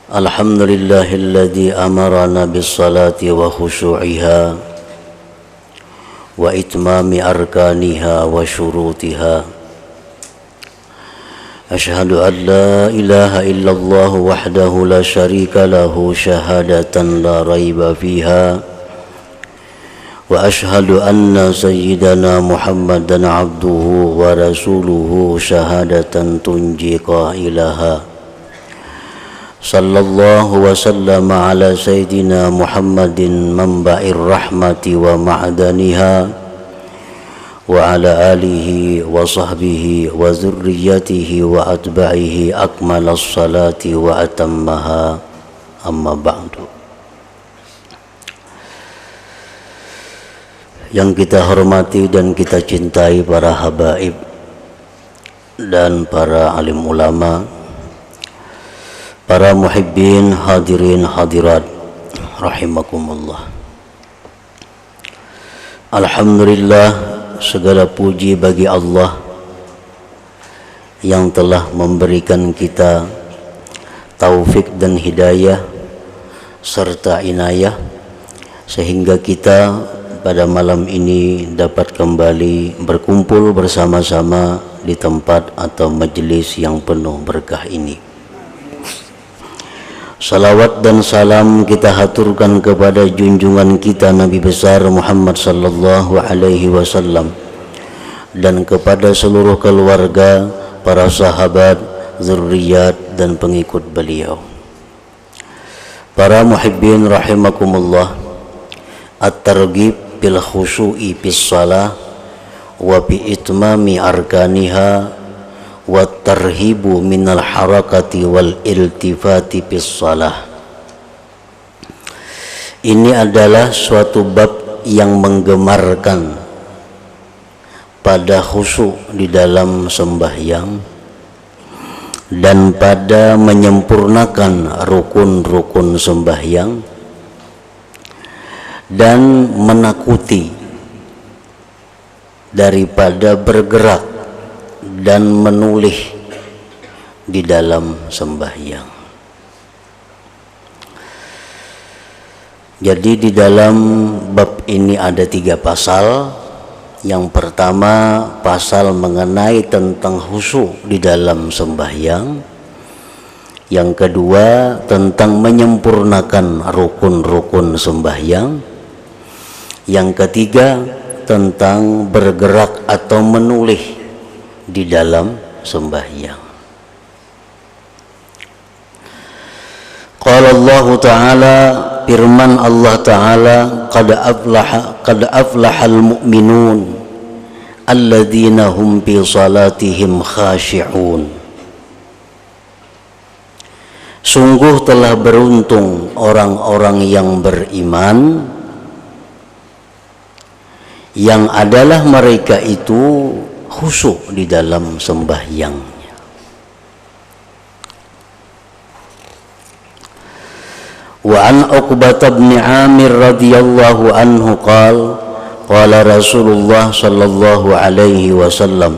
Alhamdulillahilladzi amarana bis-salati wa khushu'iha wa itmami arkaniha wa syurutiha. Ashhadu an la ilaha illallah wahdahu la syarika lahu syahadatan la raiba fiha. Wa ashhadu anna sayyidana Muhammadan abduhu wa rasuluhu syahadatan tunji qailaha. Sallallahu wa sallama ala sayyidina Muhammadin manba'ir rahmati wa ma'daniha wa ala alihi wa sahbihi wa zurriyatihi wa atba'ihi akmalas salati wa atammaha, amma ba'du. Yang kita hormati dan kita cintai para habaib dan para alim ulama, para muhibbin hadirin hadirat rahimakumullah. Alhamdulillah, segala puji bagi Allah yang telah memberikan kita taufik dan hidayah serta inayah sehingga kita pada malam ini dapat kembali berkumpul bersama-sama di tempat atau majelis yang penuh berkah ini. Salawat dan salam kita haturkan kepada junjungan kita Nabi besar Muhammad sallallahu alaihi wasallam dan kepada seluruh keluarga, para sahabat, zurriyat dan pengikut beliau. Para muhibbin rahimakumullah, at-targhib bil khusyu'i bis shalah wa bi itmami arkaniha wa tarhibu minal harakati wal iltifati bis shalah. Ini adalah suatu bab yang menggemarkan pada khusyuk di dalam sembahyang dan pada menyempurnakan rukun-rukun sembahyang dan menakuti daripada bergerak dan menulih di dalam sembahyang. Jadi di dalam bab ini ada 3 pasal. Yang pertama, pasal mengenai tentang khusyuk di dalam sembahyang. Yang kedua, tentang menyempurnakan rukun-rukun sembahyang. Yang ketiga, tentang bergerak atau menulih di dalam sembahyang. Qala Allah Ta'ala, firman Allah Ta'ala, qad aflahal mu'minun alladzina hum fi salatihim khashi'un. Sungguh telah beruntung orang-orang yang beriman, yang adalah mereka itu khusyuk di dalam sembahyangnya. Wa an Uqbah bin Amir radhiyallahu anhu qala Rasulullah sallallahu alaihi wasallam,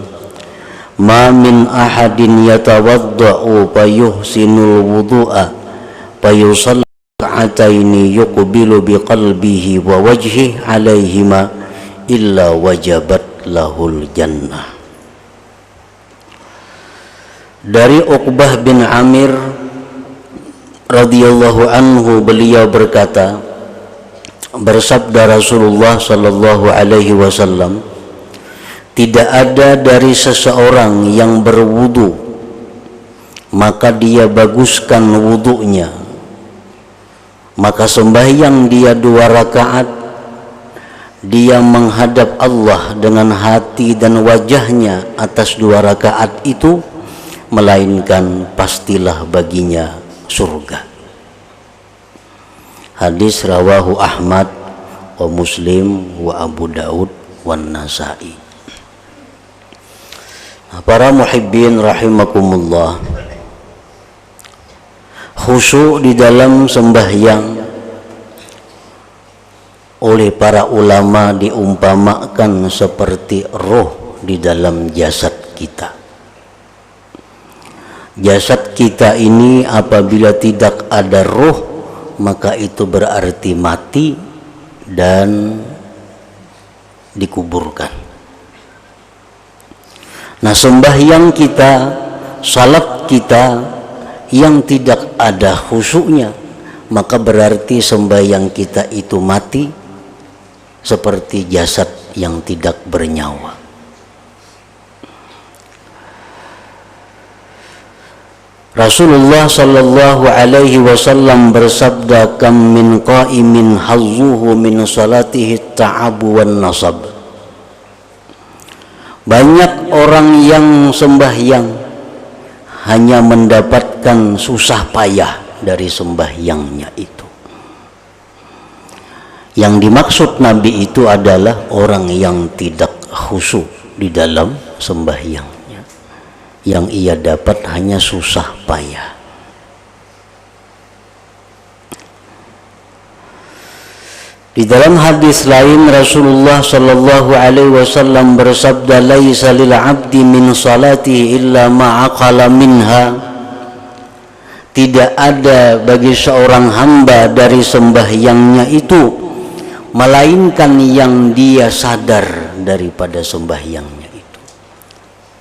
ma min ahadin yatawadda'u fayuhsinul wudu'a fayusalli rak'ataini yuqbilu biqalbihi wa wajhihi alaihima illa wajabat lahul jannah. Dari Uqbah bin Amir radhiyallahu anhu, beliau berkata, bersabda Rasulullah sallallahu alaihi wasallam, tidak ada dari seseorang yang berwudu maka dia baguskan wudunya, maka sembahyang dia 2 rakaat, dia menghadap Allah dengan hati dan wajahnya atas 2 rakaat itu, melainkan pastilah baginya surga. Hadis rawahu Ahmad wa Muslim wa Abu Daud wa Nasa'i. Para muhibbin rahimakumullah, khusyuk di dalam sembahyang oleh para ulama diumpamakan seperti roh di dalam jasad kita. Jasad kita ini apabila tidak ada ruh, maka itu berarti mati dan dikuburkan. Nah, sembahyang kita, salat kita yang tidak ada khusyuknya, maka berarti sembahyang kita itu mati seperti jasad yang tidak bernyawa. Rasulullah sallallahu alaihi wasallam bersabda, kam min qa'imin hazzuhu min salatihi ta'abu wan nasab. Banyak orang yang sembahyang hanya mendapatkan susah payah dari sembahyangnya itu. Yang dimaksud Nabi itu adalah orang yang tidak khusyuk di dalam sembahyangnya. Yang ia dapat hanya susah payah. Di dalam hadis lain Rasulullah sallallahu alaihi wasallam bersabda, laisa lil 'abdi min salatihi illa ma aqala minha. Tidak ada bagi seorang hamba dari sembahyangnya itu melainkan yang dia sadar daripada sembahyangnya itu,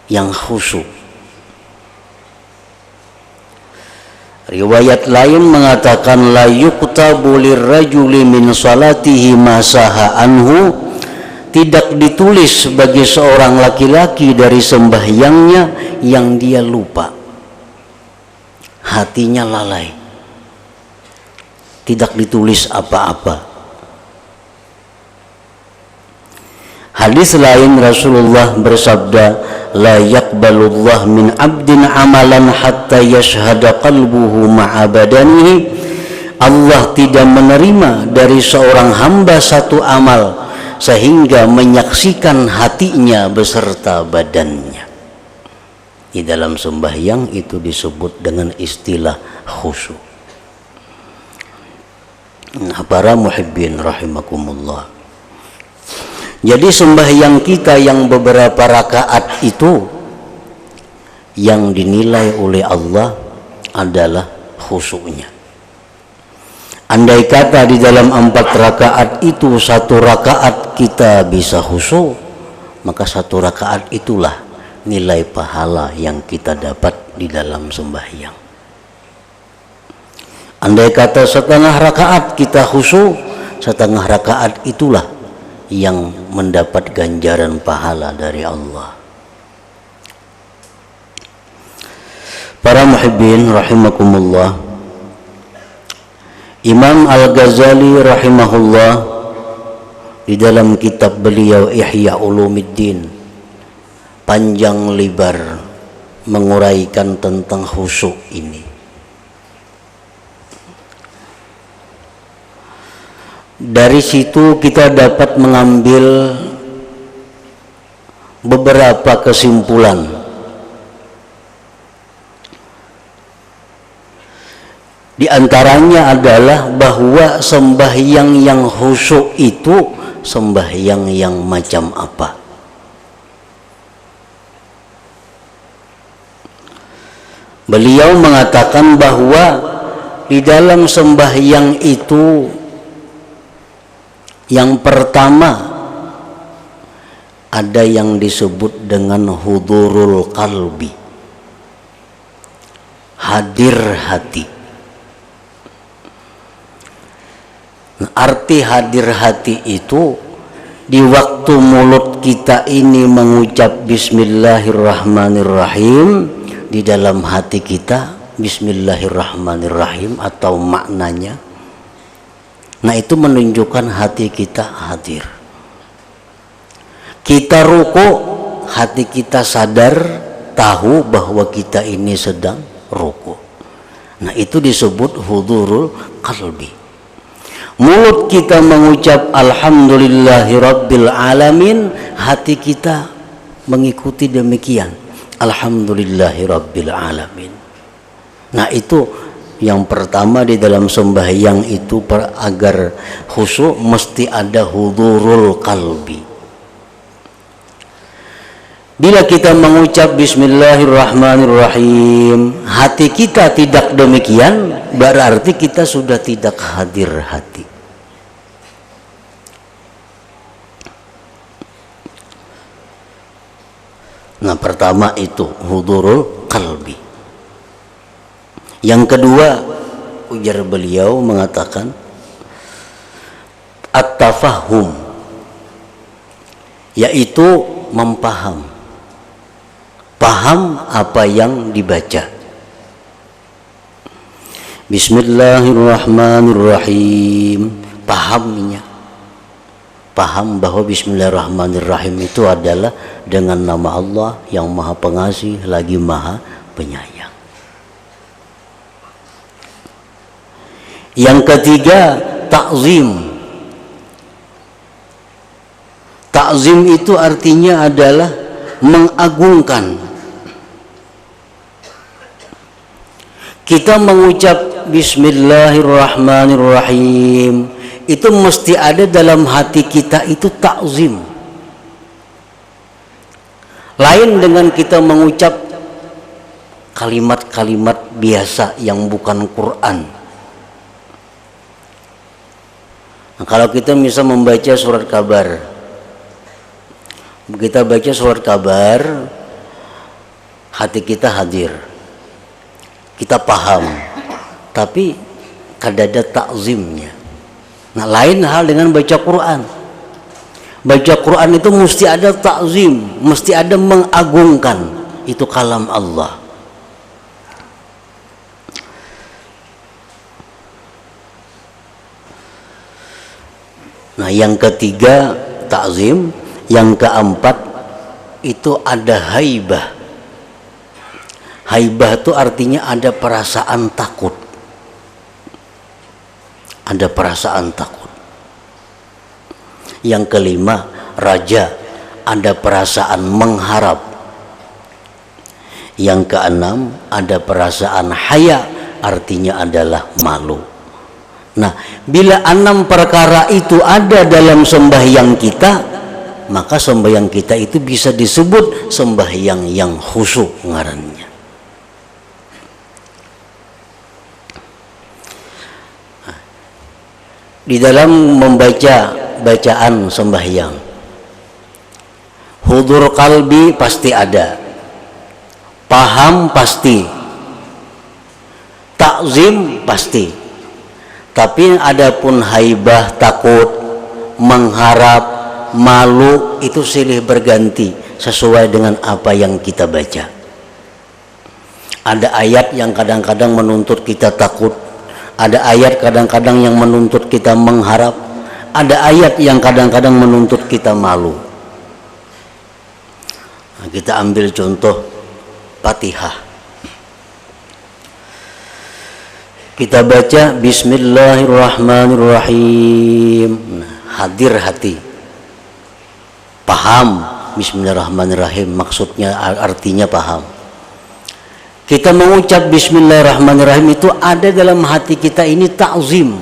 yang khusyuk. Riwayat lain mengatakan, la yuktabu lirrajuli min salatihi ma saha anhu. Tidak ditulis bagi seorang laki-laki dari sembahyangnya yang dia lupa, hatinya lalai, tidak ditulis apa-apa. Hadis lain Rasulullah bersabda, la yaqbalullah min abdin amalan hatta yashhada qalbuhu ma'a badanihi. Allah tidak menerima dari seorang hamba satu amal sehingga menyaksikan hatinya beserta badannya. Di dalam sembahyang itu disebut dengan istilah khusyuk. Nah, para muhibbin rahimakumullah. Jadi sembahyang kita yang beberapa rakaat itu yang dinilai oleh Allah adalah khusyuknya. Andai kata di dalam 4 rakaat itu 1 rakaat kita bisa khusyuk, maka 1 rakaat itulah nilai pahala yang kita dapat di dalam sembahyang. Andai kata setengah rakaat kita khusyuk, setengah rakaat itulah yang mendapat ganjaran pahala dari Allah. Para muhibbin rahimakumullah, Imam Al-Ghazali rahimahullah di dalam kitab beliau Ihya Ulumuddin panjang lebar menguraikan tentang khusyuk ini. Dari situ kita dapat mengambil beberapa kesimpulan. Di antaranya adalah bahwa sembahyang yang khusyuk itu sembahyang yang macam apa? Beliau mengatakan bahwa di dalam sembahyang itu yang pertama ada yang disebut dengan hudurul qalbi, hadir hati. Nah, arti hadir hati itu di waktu mulut kita ini mengucap bismillahirrahmanirrahim, di dalam hati kita bismillahirrahmanirrahim atau maknanya. Nah, itu menunjukkan hati kita hadir. Kita ruku, hati kita sadar, tahu bahwa kita ini sedang ruku. Nah, itu disebut hudurul qalbi. Mulut kita mengucap alhamdulillahirabbil alamin, hati kita mengikuti demikian, alhamdulillahirabbil alamin. Nah, itu yang pertama di dalam sembahyang itu, agar khusyuk mesti ada hudurul qalbi. Bila kita mengucap Bismillahirrahmanirrahim, hati kita tidak demikian, berarti kita sudah tidak hadir hati. Nah, pertama itu hudurul qalbi. Yang kedua, ujar beliau mengatakan at-tafahum, yaitu mempaham. Paham apa yang dibaca. Bismillahirrahmanirrahim, pahamnya. Paham bahwa Bismillahirrahmanirrahim itu adalah dengan nama Allah yang Maha Pengasih lagi Maha Penyayang. Yang ketiga, ta'zim. Ta'zim itu artinya adalah mengagungkan. Kita mengucap Bismillahirrahmanirrahim, itu mesti ada dalam hati kita itu ta'zim. Lain dengan kita mengucap kalimat-kalimat biasa yang bukan Quran. Nah, kalau kita bisa membaca surat kabar, kita baca surat kabar, hati kita hadir, kita paham, tapi kadada ta'zimnya. Nah, lain hal dengan baca Quran. Baca Quran itu mesti ada ta'zim, mesti ada mengagungkan. Itu kalam Allah. Nah, yang ketiga ta'zim, yang keempat itu ada haibah. Haibah itu artinya ada perasaan takut. Ada perasaan takut. Yang kelima, raja, ada perasaan mengharap. Yang keenam, ada perasaan haya, artinya adalah malu. Nah, bila 6 perkara itu ada dalam sembahyang kita, maka sembahyang kita itu bisa disebut sembahyang yang khusyuk ngarannya. Di dalam membaca bacaan sembahyang, hudur qalbi pasti ada, paham pasti, ta'zim pasti. Tapi adapun haibah, takut, mengharap, malu, itu silih berganti sesuai dengan apa yang kita baca. Ada ayat yang kadang-kadang menuntut kita takut, ada ayat kadang-kadang yang menuntut kita mengharap, ada ayat yang kadang-kadang menuntut kita malu. Nah, kita ambil contoh Fatihah. Kita baca Bismillahirrahmanirrahim. Nah, hadir hati, paham Bismillahirrahmanirrahim, maksudnya artinya paham. Kita mengucap Bismillahirrahmanirrahim itu ada dalam hati kita ini ta'zim,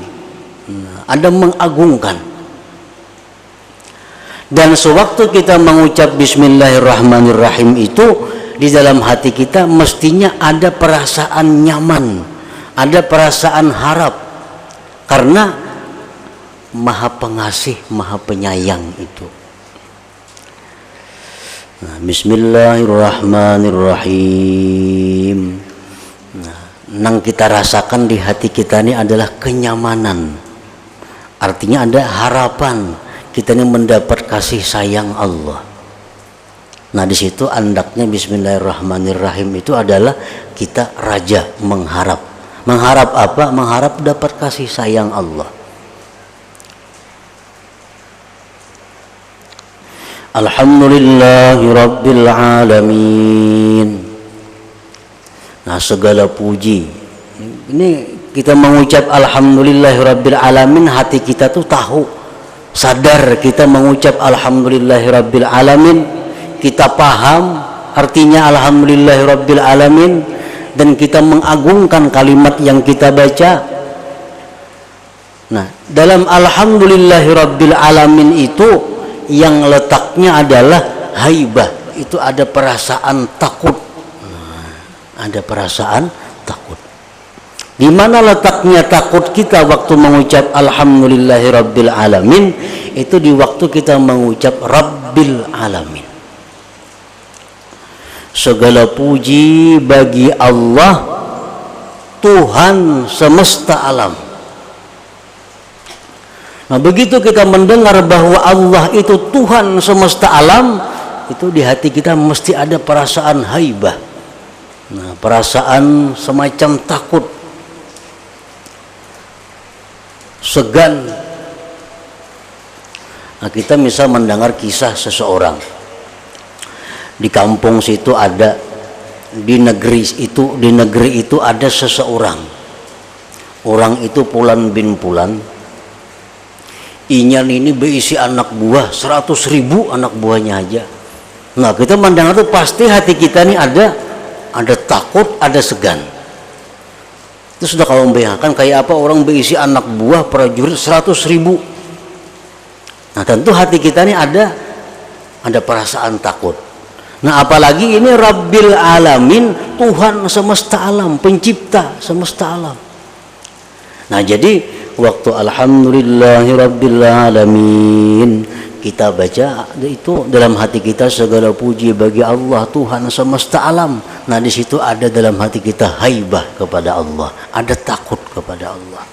ada mengagungkan. Dan sewaktu kita mengucap Bismillahirrahmanirrahim itu, di dalam hati kita mestinya ada perasaan nyaman, ada perasaan harap, karena Maha Pengasih, Maha Penyayang itu. Nah, Bismillahirrahmanirrahim. Nah, yang kita rasakan di hati kita ini adalah kenyamanan. Artinya ada harapan kita ini mendapat kasih sayang Allah. Nah, di situ andaknya Bismillahirrahmanirrahim itu adalah kita raja mengharap. Mengharap apa? Mengharap dapat kasih sayang Allah. Alhamdulillahi Rabbil Alamin. Nah, segala puji. Ini kita mengucap Alhamdulillahi Rabbil Alamin, hati kita tuh tahu, sadar kita mengucap Alhamdulillahi Rabbil Alamin, kita paham artinya Alhamdulillahi Rabbil Alamin, dan kita mengagungkan kalimat yang kita baca. Nah, dalam Alhamdulillahi Rabbil Alamin itu yang letaknya adalah haibah, itu ada perasaan takut. Ada perasaan takut. Di mana letaknya takut kita waktu mengucap alhamdulillahirabbil alamin? Itu di waktu kita mengucap rabbil alamin. Segala puji bagi Allah, Tuhan semesta alam. Nah, begitu kita mendengar bahwa Allah itu Tuhan semesta alam, itu di hati kita mesti ada perasaan haibah. Nah, perasaan semacam takut, segan. Nah, kita misal mendengar kisah seseorang di kampung situ ada, di negeri itu ada seseorang. Orang itu Pulan bin Pulan. Inyan ini berisi anak buah 100.000 anak buahnya aja. Nah, kita mendengar itu pasti hati kita ini ada takut, ada segan. Itu sudah kalau membayangkan kayak apa orang berisi anak buah prajurit 100.000. Nah, tentu hati kita ini ada perasaan takut. Nah, apalagi ini Rabbil Alamin, Tuhan semesta alam, pencipta semesta alam. Nah, jadi waktu alhamdulillahirabbil alamin kita baca itu dalam hati kita segala puji bagi Allah Tuhan semesta alam. Nah, di situ ada dalam hati kita haibah kepada Allah, ada takut kepada Allah.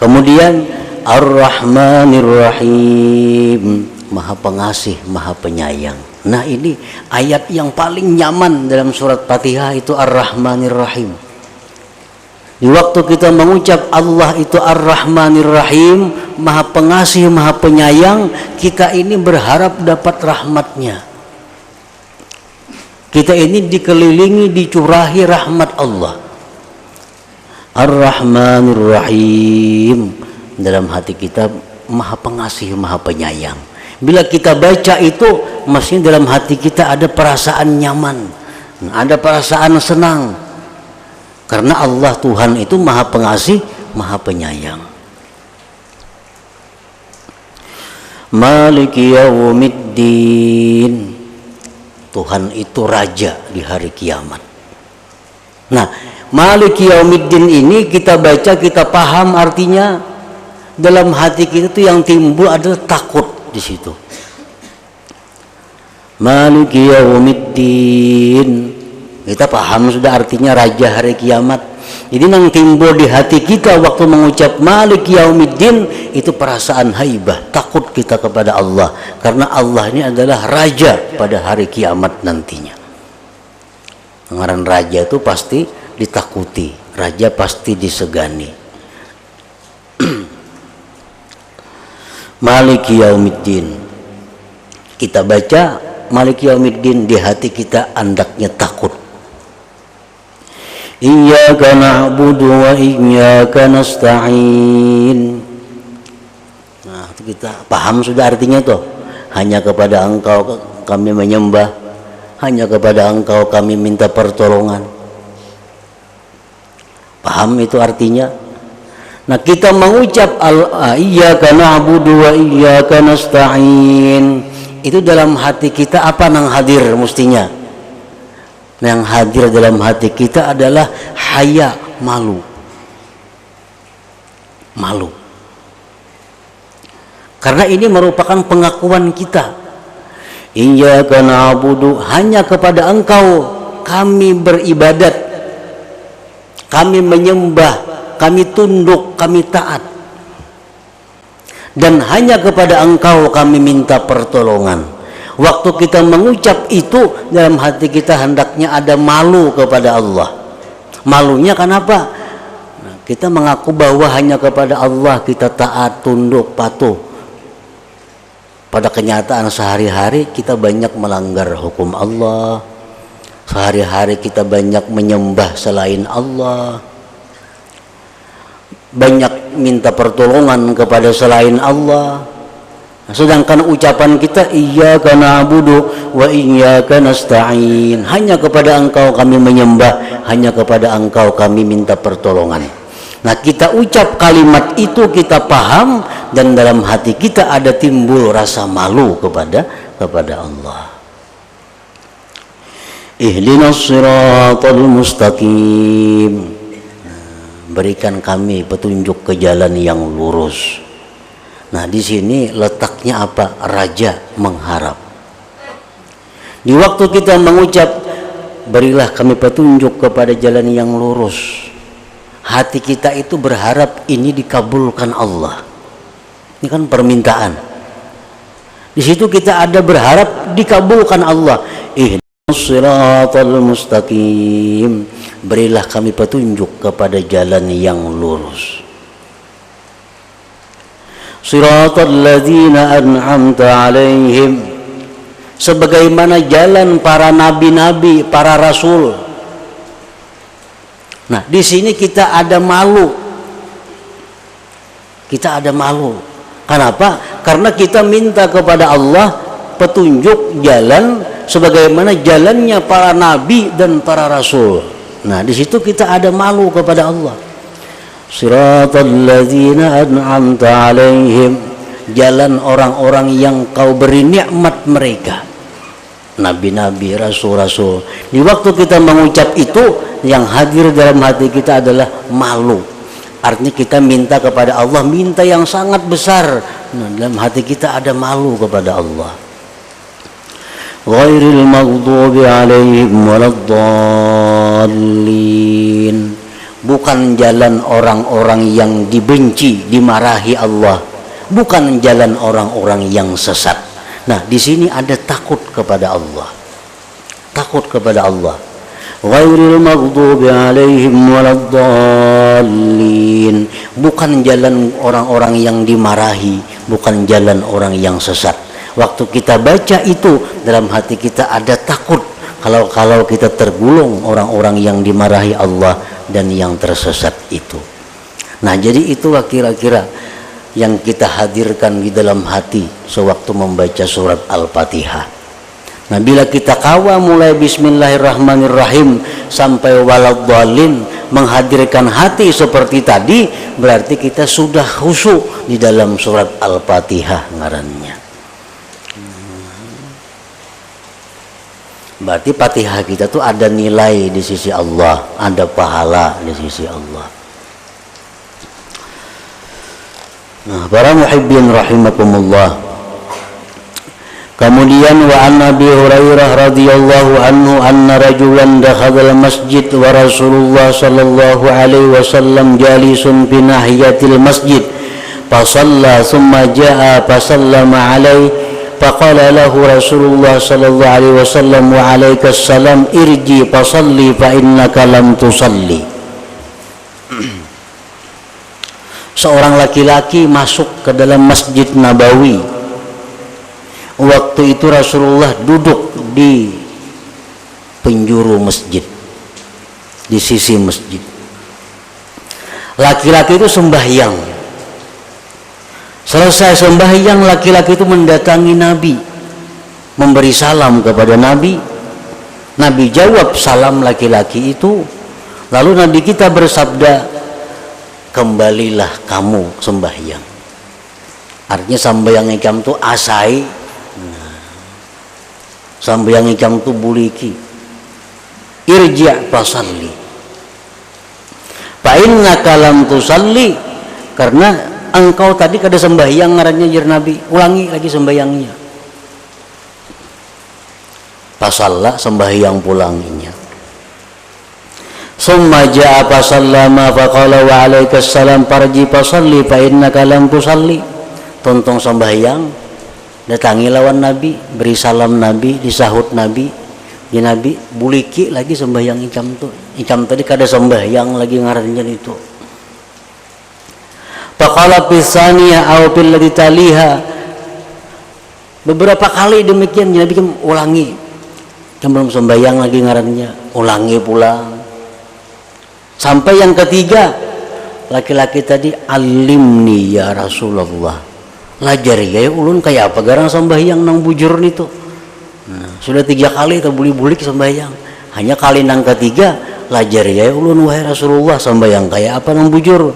Kemudian Ar-Rahmanir Rahim, Maha Pengasih, Maha Penyayang. Nah, ini ayat yang paling nyaman dalam surat Fatihah itu Ar-Rahmanir Rahim. Di waktu kita mengucap Allah itu Ar-Rahmanir Rahim, Maha Pengasih, Maha Penyayang, kita ini berharap dapat rahmatnya. Kita ini dikelilingi, dicurahi rahmat Allah. Ar-Rahmanir Rahim, dalam hati kita Maha Pengasih, Maha Penyayang. Bila kita baca itu, mestinya dalam hati kita ada perasaan nyaman, ada perasaan senang. Karena Allah Tuhan itu Maha Pengasih, Maha Penyayang. Maliki yaumiddin, Tuhan itu raja di hari kiamat. Nah, Maliki yaumiddin ini kita baca, kita paham artinya, dalam hati kita itu yang timbul adalah takut di situ. Maliki yaumiddin, kita paham sudah artinya raja hari kiamat. Jadi yang timbul di hati kita waktu mengucap Malik Yaumiddin itu perasaan haibah, takut kita kepada Allah, karena Allah ini adalah raja pada hari kiamat nantinya. Pengaran raja itu pasti ditakuti, raja pasti disegani. Malik Yaumiddin, kita baca Malik Yaumiddin, di hati kita andaknya takut. Iyyaka na'budu wa iyyaka nasta'in. Nah, itu kita paham sudah artinya itu. Hanya kepada Engkau kami menyembah, hanya kepada Engkau kami minta pertolongan. Paham itu artinya? Nah, kita mengucap iyyaka na'budu wa iyyaka nasta'in, itu dalam hati kita apa nang hadir mestinya? Yang hadir dalam hati kita adalah haya, malu. Malu. Karena ini merupakan pengakuan kita. Iyyaka na'budu, hanya kepada Engkau kami beribadat, kami menyembah, kami tunduk, kami taat. Dan hanya kepada Engkau kami minta pertolongan. Waktu kita mengucap itu, dalam hati kita hendaknya ada malu kepada Allah. Malunya kenapa? Nah, kita mengaku bahwa hanya kepada Allah kita taat, tunduk, patuh. Pada kenyataan sehari-hari kita banyak melanggar hukum Allah. Sehari-hari kita banyak menyembah selain Allah. Banyak minta pertolongan kepada selain Allah. Sedangkan ucapan kita iyyaka na'budu wa iyyaka nasta'in, hanya kepada Engkau kami menyembah, hanya kepada Engkau kami minta pertolongan. Nah, kita ucap kalimat itu, kita paham, dan dalam hati kita ada timbul rasa malu kepada kepada Allah. Ihdinas siratal mustaqim, berikan kami petunjuk ke jalan yang lurus. Nah, di sini letaknya apa? Raja mengharap. Di waktu kita mengucap berilah kami petunjuk kepada jalan yang lurus, hati kita itu berharap ini dikabulkan Allah. Ini kan permintaan. Di situ kita ada berharap dikabulkan Allah. Ihdinas siratal mustaqim, berilah kami petunjuk kepada jalan yang lurus. Siratal ladzina an'amta alaihim, sebagaimana jalan para nabi-nabi, para rasul. Nah, di sini kita ada malu. Kita ada malu. Kenapa? Karena kita minta kepada Allah petunjuk jalan sebagaimana jalannya para nabi dan para rasul. Nah, di situ kita ada malu kepada Allah. Siratal ladzina an'amta alaihim, jalan orang-orang yang kau beri nikmat mereka, nabi-nabi, rasul-rasul. Di waktu kita mengucap itu, yang hadir dalam hati kita adalah malu. Artinya kita minta kepada Allah, minta yang sangat besar. Nah, dalam hati kita ada malu kepada Allah. Ghairil maghdubi alaihim waladdallin, bukan jalan orang-orang yang dibenci, dimarahi Allah, bukan jalan orang-orang yang sesat. Nah, di sini ada takut kepada Allah. Takut kepada Allah. Ghairil maghdubi alaihim waladdallin, bukan jalan orang-orang yang dimarahi, bukan jalan orang yang sesat. Waktu kita baca itu, dalam hati kita ada takut kalau kita tergulung orang-orang yang dimarahi Allah dan yang tersesat itu. Nah, jadi itulah kira-kira yang kita hadirkan di dalam hati sewaktu membaca surat Al-Fatihah. Nah, bila kita kawal mulai bismillahirrahmanirrahim sampai waladdallin, menghadirkan hati seperti tadi, berarti kita sudah khusyuk di dalam surat Al-Fatihah ngarannya. Berarti Fatihah kita tuh ada nilai di sisi Allah, ada pahala di sisi Allah. Nah, para muhibbin rahimakumullah. Kemudian wa an Abi Hurairah radhiyallahu anhu anna rajulan dakhala al-masjid wa Rasulullah sallallahu alaihi wasallam jalisun fi nahiyatil masjid fa shalla thumma jaa fa sallama alaihi faqala lahu Rasulullah sallallahu alaihi wasallam wa alaikas salam irji fa shalli fa innaka lam tusalli. Seorang laki-laki masuk ke dalam Masjid Nabawi. Waktu itu Rasulullah duduk di penjuru masjid, di sisi masjid. Laki-laki itu sembahyang. Selesai sembahyang, laki-laki itu mendatangi Nabi, memberi salam kepada Nabi. Nabi jawab salam laki-laki itu. Lalu Nabi kita bersabda, kembalilah kamu sembahyang. Artinya sembahyang ikam itu asai, sembahyang ikam itu buliki. Irji' fasalli fa innaka lam tusalli, karena engkau tadi kada sembahyang ngarannya jir Nabi, ulangi lagi sembahyangnya. Fasalla, sembahyang pulanginya. Summa ja'a fasallama faqala wa alaikas salam farji fasalli fa innaka lam tusalli. Tontong sembahyang, datangi lawan Nabi, beri salam Nabi, disahut Nabi. Di Nabi buliki lagi sembahyang ikam tu. Ikam tadi kada sembahyang lagi ngarannya itu. Faqala pisaniya aw fil ladzi taliha. Beberapa kali demikian Nabi ulangi. Belum sembahyang lagi ngarannya, ulangi pulang. Sampai yang ketiga, laki-laki tadi alimni ya Rasulullah, lajari ya ulun kayak apa garang sembahyang nang bujur itu. Nah, sudah 3 kali terbuli-bulik sembahyang, hanya kali nang ketiga lajari ya ulun wahai Rasulullah sembahyang kayak apa nang bujur.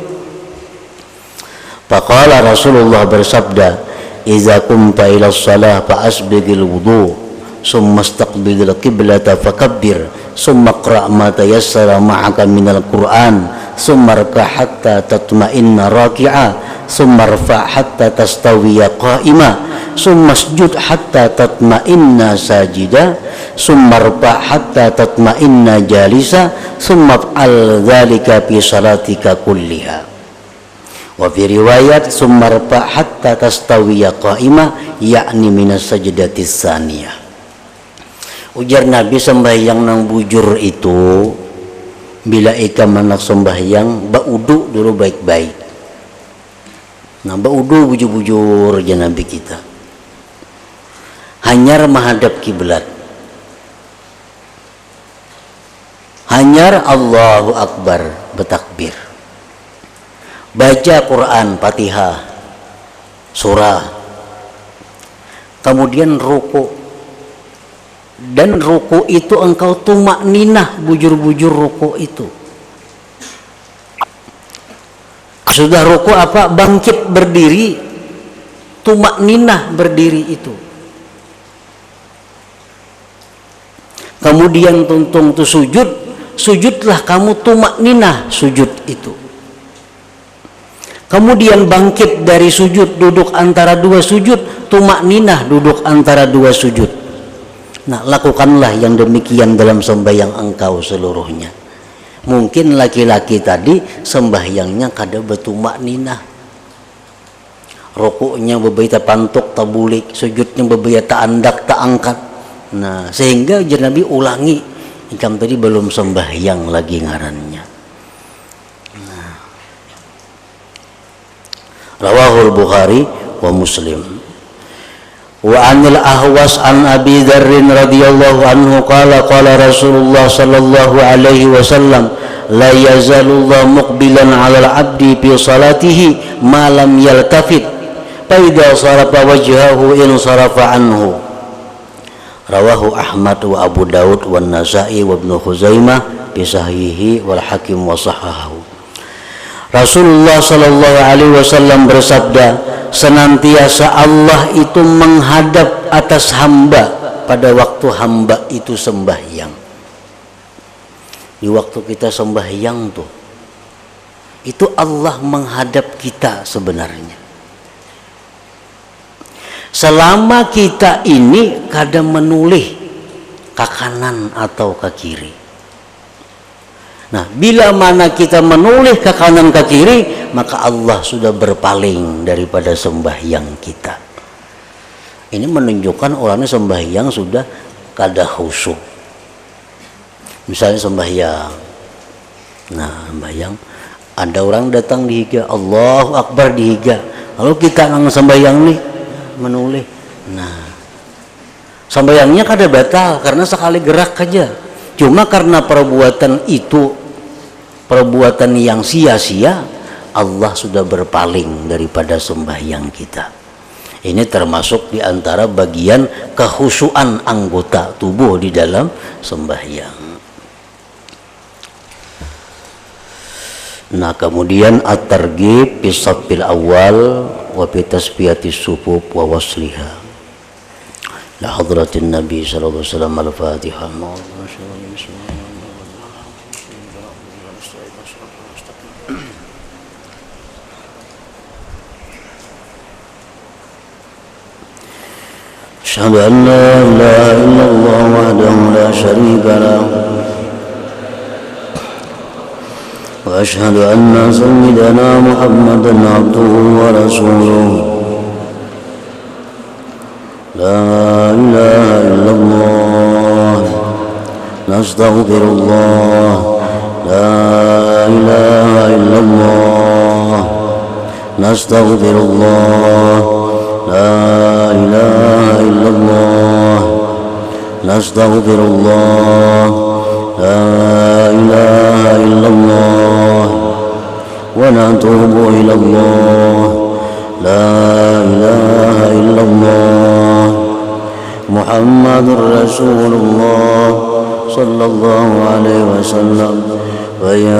Faqala Rasulullah bersabda, idza qumta ila shalah fa asbighil wudu summa istaqbilil qiblata fakabbir summa qra' ma tayassara ma'aka minal qur'an summa rka' hatta tatma'inna raki'a summa rfa' hatta tastawiya qa'ima summa sujud hatta tatma'inna sajida summa rfa' hatta tatma'inna jalisa summa fa'al dzalika fi salatika kulliha. Wa fi riwayat summa rfa' hatta tastawiya qa'ima yakni minas sajdatis tsaniyah. Ujar Nabi, sembahyang nang bujur itu bila ika manak sembahyang baudu dulu baik-baik. Nah baudu bujur-bujur aja Nabi kita. Hanyar menghadap kiblat. Hanyar Allahu Akbar bertakbir. Baca Quran Fatihah surah. Kemudian ruku. Dan ruku itu engkau tumak ninah bujur-bujur ruku itu. Sudah ruku apa? Bangkit berdiri, tumak ninah berdiri itu. Kemudian tuntung tu sujud, sujudlah kamu tumak ninah sujud itu. Kemudian bangkit dari sujud, duduk antara dua sujud, tumak ninah duduk antara dua sujud. Nah, lakukanlah yang demikian dalam sembahyang engkau seluruhnya. Mungkin laki-laki tadi sembahyangnya kada betumak ninah. Rukuknya bebaita pantuk tabulik, sujudnya bebaita andak tak angkat. Nah, sehingga Nabi ulangi, ikam tadi belum sembahyang lagi ngarannya. Nah. Rawahul Bukhari wa Muslim. Wa anil Ahwas an Abi Dzarrin radhiyallahu anhu qala Rasulullah sallallahu alaihi wasallam la yazalullahu muqbilan 'alal 'abdi fi salatihi ma lam yaltafit fa idza sarafa wajhahu in sarafa anhu. Rawahu Ahmad wa Abu Daud wa Nasa'i wa Ibnu Khuzaimah bi sahihi wal Hakim wa sahahahu. Rasulullah sallallahu alaihi wasallam bersabda, senantiasa Allah itu menghadap atas hamba pada waktu hamba itu sembahyang. Di waktu kita sembahyang tuh, itu Allah menghadap kita sebenarnya. Selama kita ini kadang menulih ke kanan atau ke kiri. Nah, bila mana kita menoleh ke kanan ke kiri, maka Allah sudah berpaling daripada sembahyang kita. Ini menunjukkan orangnya sembahyang sudah kada khusyuk. Misalnya sembahyang. Nah, sembahyang ada orang datang dihiga, Allahu Akbar dihiga. Lalu kita nang sembahyang nih menoleh. Nah, sembahyangnya kada batal karena sekali gerak aja. Cuma karena perbuatan itu perbuatan yang sia-sia, Allah sudah berpaling daripada sembahyang kita. Ini termasuk di antara bagian kekhusyuan anggota tubuh di dalam sembahyang. Nah, kemudian at-targhib fi shaffil awal wa fi tasfiyatis sufuf wa wasliha. La hadratin Nabi sallallahu alaihi wasallam al-Fatihah. Asyhadu an la ilaha illallah wahdahu la syarika lahu wa asyhadu anna sayyidana Muhammadan abduhu wa rasuluhu. La ilaha illallah nastaghfirullah. La ilaha illallah nastaghfirullah. La ilaha illallah nastaghfirullah. La ilaha illallah wa natubu ilallah. La ilaha illallah Muhammadur Rasulullah sallallahu alaihi wasallam. Wa ya